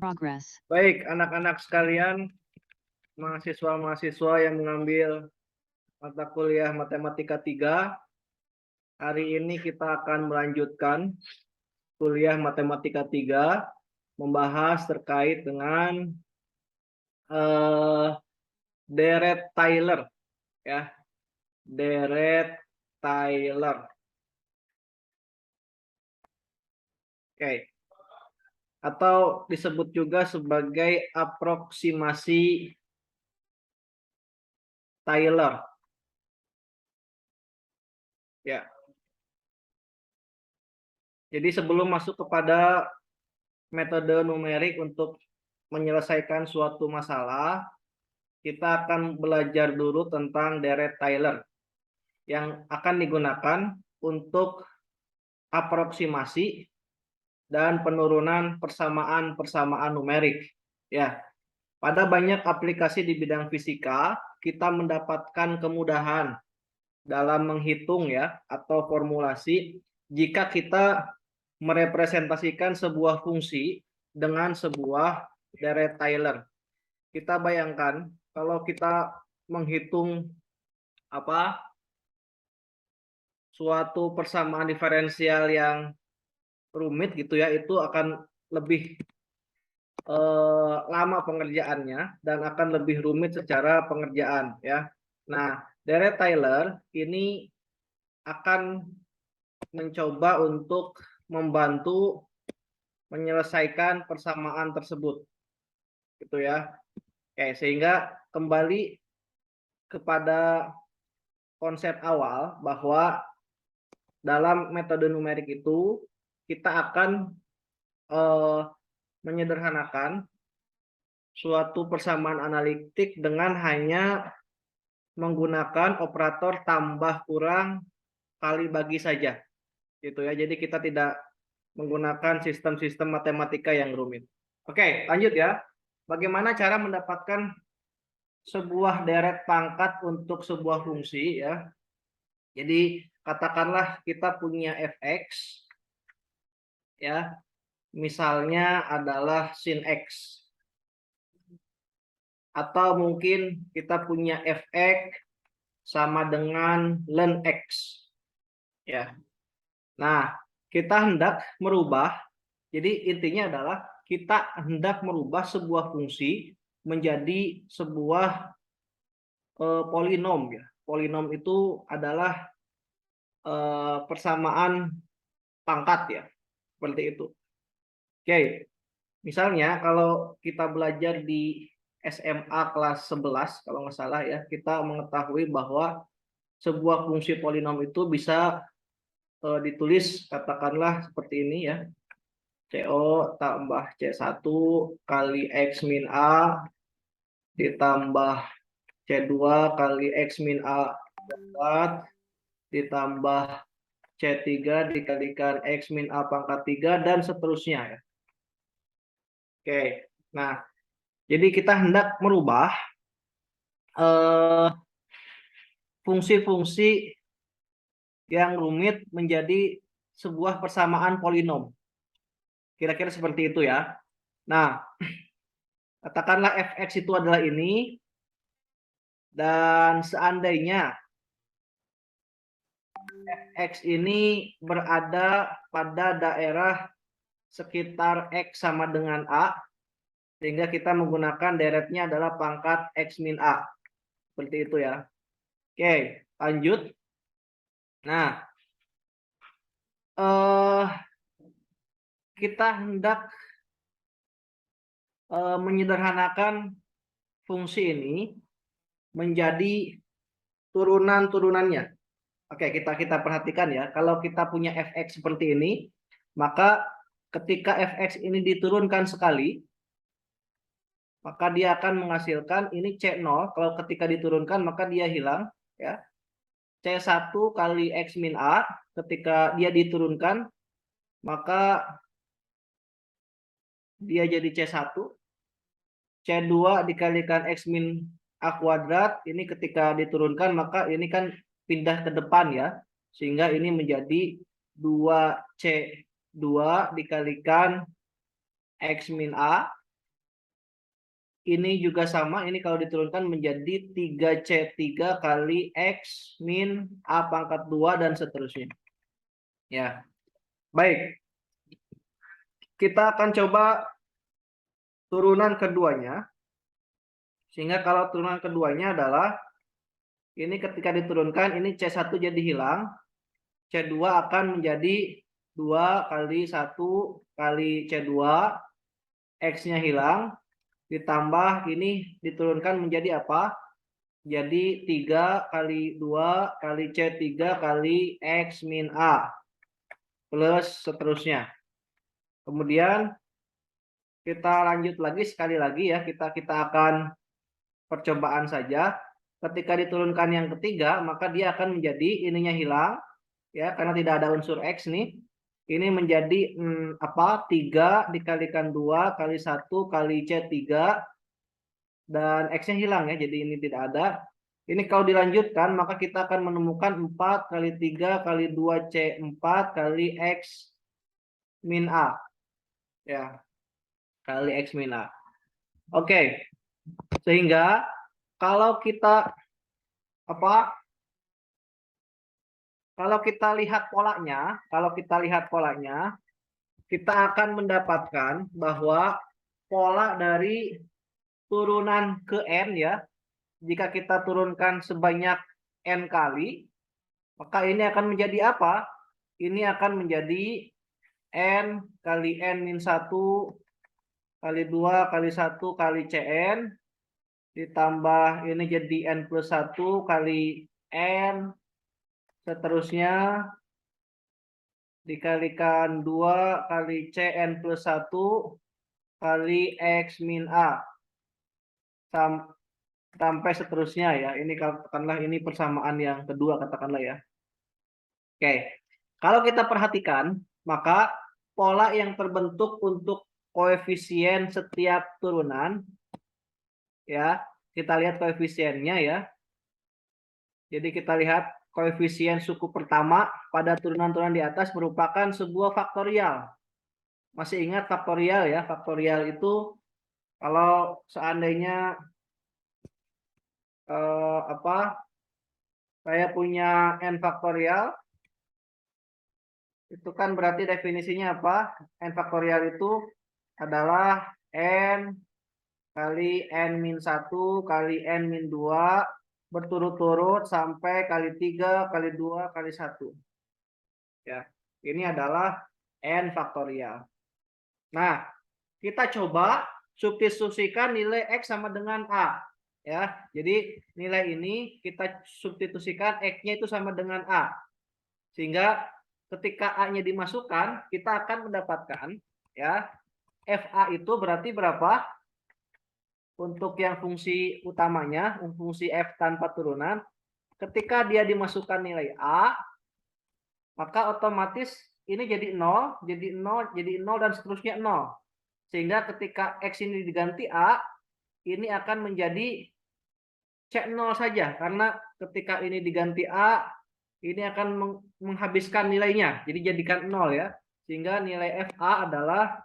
Progress. Baik, anak-anak sekalian, mahasiswa-mahasiswa yang mengambil mata kuliah Matematika 3, hari ini kita akan melanjutkan kuliah Matematika 3, membahas terkait dengan deret Taylor, ya, deret Taylor. Oke. Atau disebut juga sebagai aproksimasi Taylor. Ya. Jadi sebelum masuk kepada metode numerik untuk menyelesaikan suatu masalah, kita akan belajar dulu tentang deret Taylor yang akan digunakan untuk aproksimasi dan penurunan persamaan-persamaan numerik. Ya, pada banyak aplikasi di bidang fisika, kita mendapatkan kemudahan dalam menghitung ya atau formulasi jika kita merepresentasikan sebuah fungsi dengan sebuah deret Taylor. Kita bayangkan kalau kita menghitung suatu persamaan diferensial yang rumit gitu ya, itu akan lebih lama pengerjaannya dan akan lebih rumit secara pengerjaan ya. Nah, deret Taylor ini akan mencoba untuk membantu menyelesaikan persamaan tersebut gitu ya. Oke, sehingga kembali kepada konsep awal bahwa dalam metode numerik itu kita akan menyederhanakan suatu persamaan analitik dengan hanya menggunakan operator tambah kurang kali bagi saja gitu ya. Jadi kita tidak menggunakan sistem-sistem matematika yang rumit. Oke, lanjut ya. Bagaimana cara mendapatkan sebuah deret pangkat untuk sebuah fungsi ya. Jadi katakanlah kita punya fx ya. Misalnya adalah sin x. Atau mungkin kita punya fx sama dengan ln x. Ya. Nah, kita hendak merubah, jadi intinya adalah kita hendak merubah sebuah fungsi menjadi sebuah polinom ya. Polinom itu adalah persamaan pangkat ya. Seperti itu. Oke. Misalnya kalau kita belajar di SMA kelas 11 kalau nggak salah ya, kita mengetahui bahwa sebuah fungsi polinom itu bisa ditulis katakanlah seperti ini ya. CO tambah C1 kali X min A ditambah C2 kali X min A 4 ditambah C3 dikalikan X min A pangkat 3 dan seterusnya ya. Oke, nah jadi kita hendak merubah fungsi-fungsi yang rumit menjadi sebuah persamaan polinom. Kira-kira seperti itu ya. Nah, katakanlah fx itu adalah ini, dan seandainya fx ini berada pada daerah sekitar x sama dengan a, sehingga kita menggunakan deretnya adalah pangkat x min a. Seperti itu ya. Oke, lanjut. Nah, kita hendak menyederhanakan fungsi ini menjadi turunan-turunannya. Oke, kita perhatikan ya. Kalau kita punya fx seperti ini, maka ketika fx ini diturunkan sekali, maka dia akan menghasilkan ini C0. Kalau ketika diturunkan maka dia hilang ya. C1 kali X min A ketika dia diturunkan maka dia jadi C1. C2 dikalikan X min A kuadrat, ini ketika diturunkan maka ini kan pindah ke depan ya. Sehingga ini menjadi 2C2 dikalikan X min A. Ini juga sama, ini kalau diturunkan menjadi 3C3 kali X min A pangkat 2 dan seterusnya. Ya, baik. Kita akan coba turunan keduanya. Sehingga kalau turunan keduanya adalah, ini ketika diturunkan, ini C1 jadi hilang. C2 akan menjadi 2 kali 1 kali C2. X-nya hilang. Ditambah ini diturunkan menjadi apa? Jadi 3 kali 2 kali C3 kali X min A. Plus seterusnya. Kemudian kita lanjut lagi sekali lagi ya. Kita akan percobaan saja. Ketika diturunkan yang ketiga, maka dia akan menjadi ininya hilang. Ya, karena tidak ada unsur X nih. Ini menjadi 3 dikalikan 2 kali 1 kali C3. Dan X-nya hilang ya, jadi ini tidak ada. Ini kalau dilanjutkan, maka kita akan menemukan 4 kali 3 kali 2C4 kali X min A. Ya, kali X min A. Oke, sehingga kalau kita lihat polanya, kita akan mendapatkan bahwa pola dari turunan ke N ya, jika kita turunkan sebanyak N kali, maka ini akan menjadi apa? Ini akan menjadi N kali N min 1 kali 2 kali 1 kali Cn, ditambah ini jadi N plus 1 kali N, seterusnya dikalikan 2 kali Cn plus 1 kali X min A. Sampai seterusnya ya. Ini katakanlah ini persamaan yang kedua katakanlah ya. Oke. Kalau kita perhatikan, maka pola yang terbentuk untuk koefisien setiap turunan ya, kita lihat koefisiennya ya. Jadi kita lihat koefisien suku pertama pada turunan-turunan di atas merupakan sebuah faktorial. Masih ingat faktorial ya? Faktorial itu kalau seandainya saya punya n faktorial, itu kan berarti definisinya apa? N faktorial itu adalah n kali n min 1 kali n min 2 berturut-turut sampai kali 3 kali 2 kali 1. Ya, ini adalah n faktorial. Nah, kita coba substitusikan nilai X sama dengan A. Ya, jadi nilai ini kita substitusikan X-nya itu sama dengan A. Sehingga ketika A-nya dimasukkan, kita akan mendapatkan ya FA itu berarti berapa? Untuk yang fungsi utamanya, fungsi F tanpa turunan, ketika dia dimasukkan nilai A, maka otomatis ini jadi 0, jadi 0, jadi 0 dan seterusnya 0. Sehingga ketika X ini diganti A, ini akan menjadi C0 saja. Karena ketika ini diganti A, ini akan menghabiskan nilainya. Jadi jadikan 0 ya. Sehingga nilai FA adalah,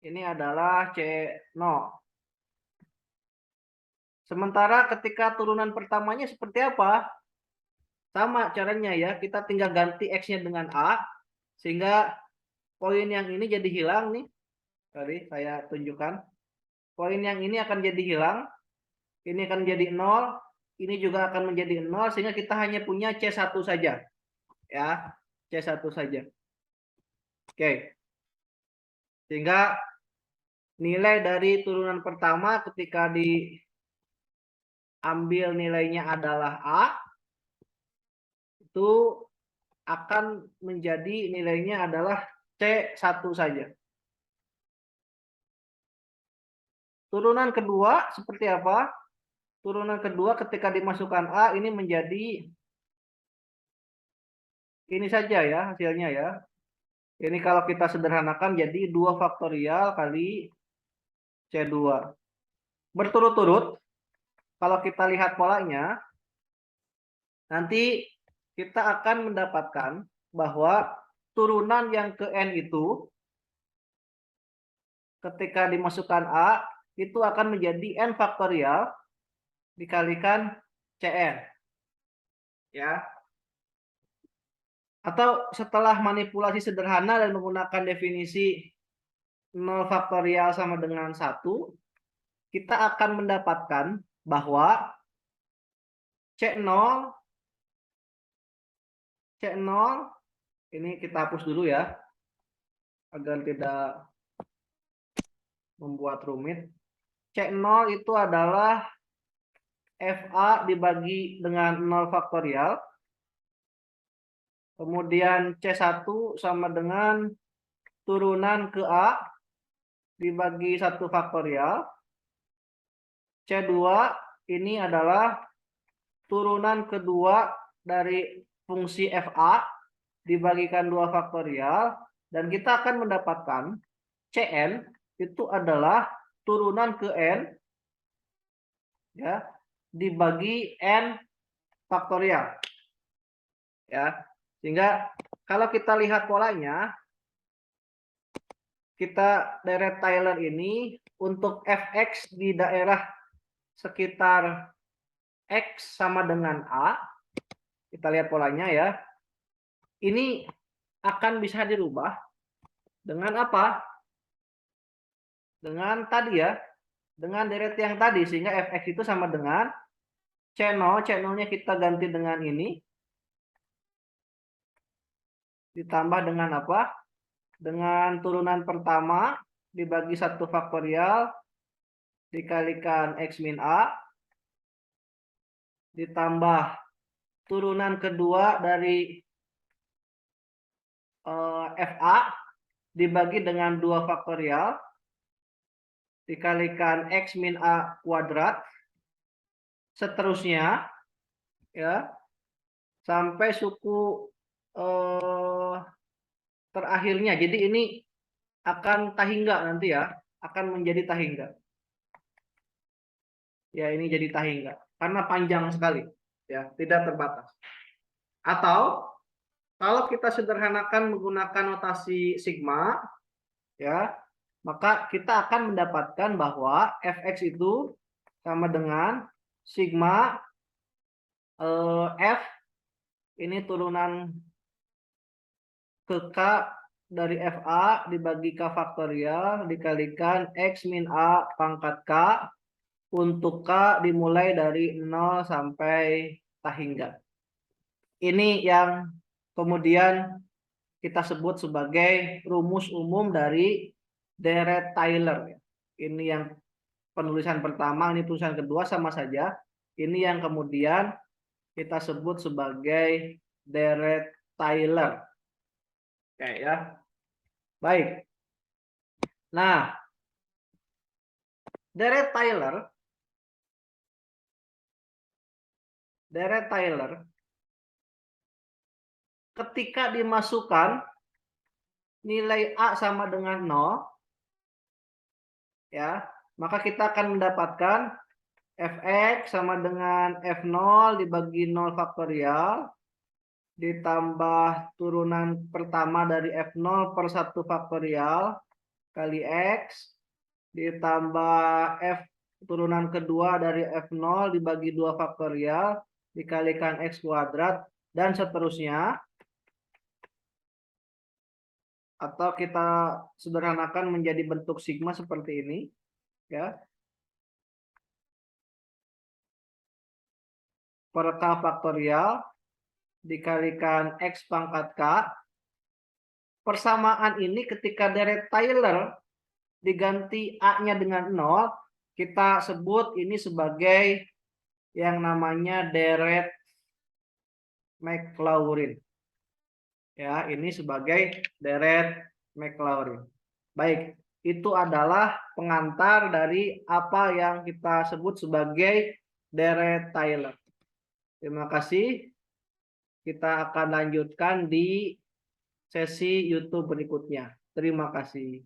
ini adalah C0. Sementara ketika turunan pertamanya seperti apa? Sama caranya ya, kita tinggal ganti X-nya dengan A, sehingga poin yang ini jadi hilang nih. Sorry, saya tunjukkan. Poin yang ini akan jadi hilang, ini akan jadi 0, ini juga akan menjadi 0, sehingga kita hanya punya C1 saja. Ya, C1 saja. Oke. Sehingga nilai dari turunan pertama ketika diambil nilainya adalah A, itu akan menjadi nilainya adalah C1 saja. Turunan kedua seperti apa? Turunan kedua ketika dimasukkan A ini menjadi ini saja ya hasilnya ya. Ini kalau kita sederhanakan jadi 2 faktorial kali C2. Berturut-turut, kalau kita lihat polanya, nanti kita akan mendapatkan bahwa turunan yang ke N itu ketika dimasukkan A itu akan menjadi n faktorial dikalikan Cn. Ya. Atau setelah manipulasi sederhana dan menggunakan definisi 0 faktorial sama dengan 1, kita akan mendapatkan bahwa C0 ini kita hapus dulu ya agar tidak membuat rumit. C0 itu adalah FA dibagi dengan 0 faktorial. Kemudian C1 sama dengan turunan ke A dibagi 1 faktorial. C2 ini adalah turunan kedua dari fungsi FA dibagikan 2 faktorial. Dan kita akan mendapatkan Cn itu adalah turunan ke N ya dibagi N faktorial. Ya. Sehingga kalau kita lihat polanya, kita deret Taylor ini untuk fx di daerah sekitar x sama dengan A, kita lihat polanya ya, ini akan bisa dirubah dengan apa? Dengan tadi ya, dengan deret yang tadi, sehingga fx itu sama dengan C0, C0-nya kita ganti dengan ini, ditambah dengan apa? Dengan turunan pertama dibagi 1 faktorial dikalikan X min A, ditambah turunan kedua dari FA dibagi dengan 2 faktorial dikalikan X min A kuadrat, seterusnya ya sampai suku terakhirnya. Jadi ini akan tahingga nanti ya, akan menjadi tahingga. Ya, ini jadi tahingga karena panjang sekali ya, tidak terbatas. Atau kalau kita sederhanakan menggunakan notasi sigma ya, maka kita akan mendapatkan bahwa fx itu sama dengan sigma f ini turunan ke k dari fa dibagi k faktorial dikalikan x min a pangkat k untuk k dimulai dari 0 sampai tahingga. Ini yang kemudian kita sebut sebagai rumus umum dari deret Taylor. Ini yang penulisan pertama, ini penulisan kedua sama saja. Ini yang kemudian kita sebut sebagai deret Taylor. Oke ya. Baik. Nah, deret Taylor ketika dimasukkan nilai A sama dengan 0 ya, maka kita akan mendapatkan fx sama dengan f0 dibagi 0 faktorial ditambah turunan pertama dari f0 per 1 faktorial kali x ditambah f turunan kedua dari f0 dibagi 2 faktorial dikalikan x kuadrat dan seterusnya. Atau kita sederhanakan menjadi bentuk sigma seperti ini ya, per k faktorial dikalikan x pangkat k. Persamaan ini ketika deret Taylor diganti a-nya dengan 0, kita sebut ini sebagai yang namanya deret Maclaurin. Ya, ini sebagai deret Maclaurin. Baik, itu adalah pengantar dari apa yang kita sebut sebagai deret Taylor. Terima kasih. Kita akan lanjutkan di sesi YouTube berikutnya. Terima kasih.